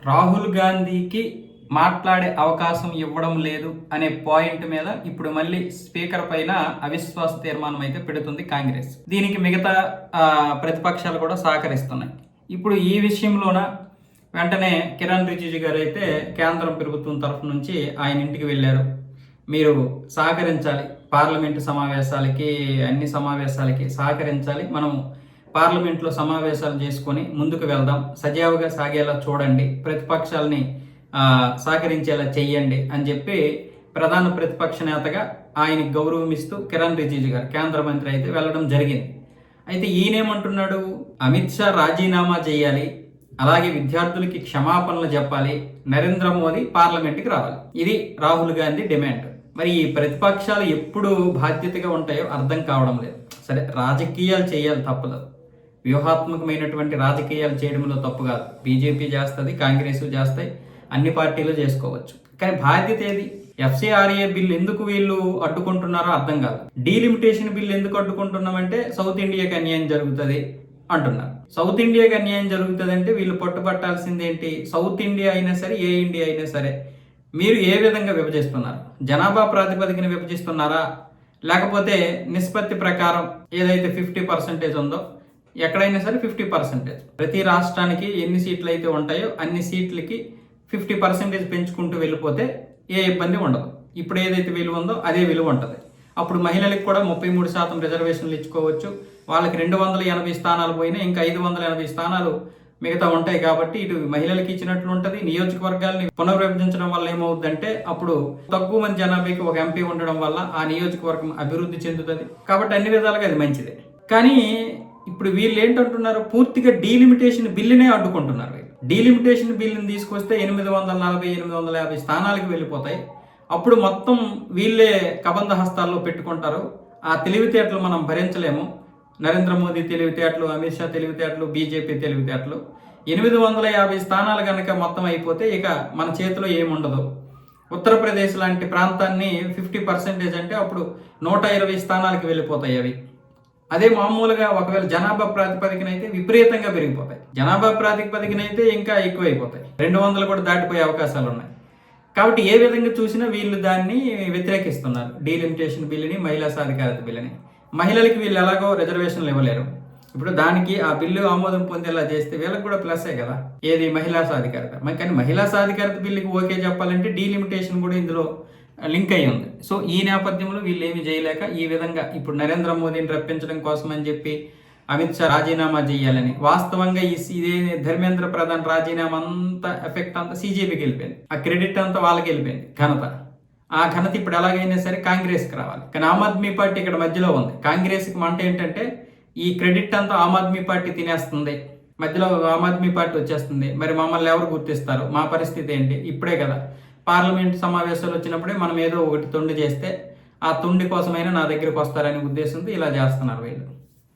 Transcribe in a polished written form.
రాహుల్ గాంధీకి మాట్లాడే అవకాశం ఇవ్వడం లేదు అనే పాయింట్ మీద ఇప్పుడు మళ్ళీ స్పీకర్ పైన అవిశ్వాస తీర్మానం అయితే పెడుతుంది కాంగ్రెస్. దీనికి మిగతా ప్రతిపక్షాలు కూడా సహకరిస్తున్నాయి. ఇప్పుడు ఈ విషయంలోన వెంటనే కిరణ్ రిజిజు గారు అయితే కేంద్రం ప్రభుత్వం తరఫు నుంచి ఆయన ఇంటికి వెళ్ళారు. మీరు సహకరించాలి, పార్లమెంటు సమావేశాలకి అన్ని సమావేశాలకి సహకరించాలి, మనం పార్లమెంట్లో సమావేశాలు చేసుకొని ముందుకు వెళ్దాం, సజావుగా సాగేలా చూడండి, ప్రతిపక్షాలని సహకరించేలా చెయ్యండి అని చెప్పి ప్రధాన ప్రతిపక్ష నేతగా ఆయనకి గౌరవం ఇస్తూ కిరణ్ రిజిజు గారు కేంద్ర మంత్రి అయితే వెళ్ళడం జరిగింది. అయితే ఈయనేమంటున్నాడు, అమిత్ షా రాజీనామా చేయాలి, అలాగే విద్యార్థులకి క్షమాపణలు చెప్పాలి, నరేంద్ర మోదీ పార్లమెంట్కి రావాలి. ఇది రాహుల్ గాంధీ డిమాండ్. మరి ఈ ప్రతిపక్షాలు ఎప్పుడు బాధ్యతగా ఉంటాయో అర్థం కావడం లేదు. సరే, రాజకీయాలు చేయాలి, తప్పదు, వ్యూహాత్మకమైనటువంటి రాజకీయాలు చేయడంలో తప్పు కాదు. బీజేపీ చేస్తుంది, కాంగ్రెస్ చేస్తాయి, అన్ని పార్టీలు చేసుకోవచ్చు. కానీ బాధ్యత ఏది? ఎఫ్సిఆర్ఏ బిల్ ఎందుకు వీళ్ళు అడ్డుకుంటున్నారో అర్థం కాదు. డీలిమిటేషన్ బిల్ ఎందుకు అడ్డుకుంటున్నామంటే సౌత్ ఇండియాకి అన్యాయం జరుగుతుంది అంటున్నారు. సౌత్ ఇండియాకి అన్యాయం జరుగుతుంది అంటే వీళ్ళు పట్టుపట్టాల్సింది ఏంటి? సౌత్ ఇండియా అయినా సరే, ఏ ఇండియా అయినా సరే, మీరు ఏ విధంగా విభజిస్తున్నారు? జనాభా ప్రాతిపదికన విభజిస్తున్నారా, లేకపోతే నిష్పత్తి ప్రకారం ఏదైతే 50% ఉందో ఎక్కడైనా సరే 50%, ప్రతి రాష్ట్రానికి ఎన్ని సీట్లు అయితే ఉంటాయో అన్ని సీట్లకి 50% పెంచుకుంటూ వెళ్ళిపోతే ఏ ఇబ్బంది ఉండదు. ఇప్పుడు ఏదైతే విలువ ఉందో అదే విలువ ఉంటుంది. అప్పుడు మహిళలకు కూడా 33% రిజర్వేషన్లు ఇచ్చుకోవచ్చు. వాళ్ళకి 280 స్థానాలు పోయినా ఇంకా 580 స్థానాలు మిగతా ఉంటాయి. కాబట్టి ఇటు మహిళలకు ఇచ్చినట్లు ఉంటుంది. నియోజకవర్గాల్ని పునర్విభజించడం వల్ల ఏమవుతుందంటే అప్పుడు తక్కువ మంది జనాభాకి ఒక ఎంపీ ఉండడం వల్ల ఆ నియోజకవర్గం అభివృద్ధి చెందుతుంది. కాబట్టి అన్ని విధాలుగా అది మంచిదే. కానీ ఇప్పుడు వీళ్ళు ఏంటంటున్నారు, పూర్తిగా డీలిమిటేషన్ బిల్లునే అడ్డుకుంటున్నారు. డీలిమిటేషన్ బిల్లుని తీసుకొస్తే 840, 850 స్థానాలకు వెళ్ళిపోతాయి. అప్పుడు మొత్తం వీళ్ళే కబంధ హస్తాల్లో పెట్టుకుంటారు. ఆ తెలివితేటలు మనం భరించలేము. నరేంద్ర మోదీ తెలివితేటలు, అమిత్ షా తెలివితేటలు, బీజేపీ తెలివితేటలు. 850 స్థానాలు కనుక మొత్తం అయిపోతే ఇక మన చేతిలో ఏముండదు. ఉత్తరప్రదేశ్ లాంటి ప్రాంతాన్ని 50% అంటే అప్పుడు 120 స్థానాలకు వెళ్ళిపోతాయి అవి. అదే మామూలుగా ఒకవేళ జనాభా ప్రాతిపదికన అయితే విపరీతంగా పెరిగిపోతాయి. జనాభా ప్రాతిపదికన అయితే ఇంకా ఎక్కువైపోతాయి. 200 కూడా దాటిపోయే అవకాశాలు ఉన్నాయి. కాబట్టి ఏ విధంగా చూసినా వీళ్ళు దాన్ని వ్యతిరేకిస్తున్నారు, డీలిమిటేషన్ బిల్లుని, మహిళా సాధికారత బిల్లుని. మహిళలకి వీళ్ళు ఎలాగో రిజర్వేషన్లు ఇవ్వలేరు. ఇప్పుడు దానికి ఆ బిల్లు ఆమోదం పొందేలా చేస్తే వీళ్ళకి కూడా ప్లస్సే కదా, ఏది మహిళా సాధికారత. కానీ మహిళా సాధికారత బిల్లుకి ఓకే చెప్పాలంటే డీలిమిటేషన్ కూడా ఇందులో లింక్ అయి ఉంది. సో ఈ నేపథ్యంలో వీళ్ళు ఏమి చేయలేక ఈ విధంగా ఇప్పుడు నరేంద్ర మోదీని రప్పించడం కోసం అని చెప్పి అమిత్ షా రాజీనామా చేయాలని, వాస్తవంగా ఇదే ధర్మేంద్ర ప్రధాన్ రాజీనామా అంతా ఎఫెక్ట్ అంతా సీజేపీకి వెళ్ళిపోయింది. ఆ క్రెడిట్ అంతా వాళ్ళకి వెళ్ళిపోయింది, ఘనత. ఆ ఘనత ఇప్పుడు ఎలాగైనా సరే కాంగ్రెస్కి రావాలి. కానీ ఆమ్ ఆద్మీ పార్టీ ఇక్కడ మధ్యలో ఉంది. కాంగ్రెస్కి మంట ఏంటంటే ఈ క్రెడిట్ అంతా ఆమ్ ఆద్మీ పార్టీ తినేస్తుంది, మధ్యలో ఆమ్ ఆద్మీ పార్టీ వచ్చేస్తుంది. మరి మమ్మల్ని ఎవరు గుర్తిస్తారు, మా పరిస్థితి ఏంటి? ఇప్పుడే కదా పార్లమెంట్ సమావేశాలు వచ్చినప్పుడే మనం ఏదో ఒకటి తొండి చేస్తే ఆ తొండి కోసమైనా నా దగ్గరకు వస్తారనే ఉద్దేశంతో ఇలా చేస్తున్నారు వీళ్ళు.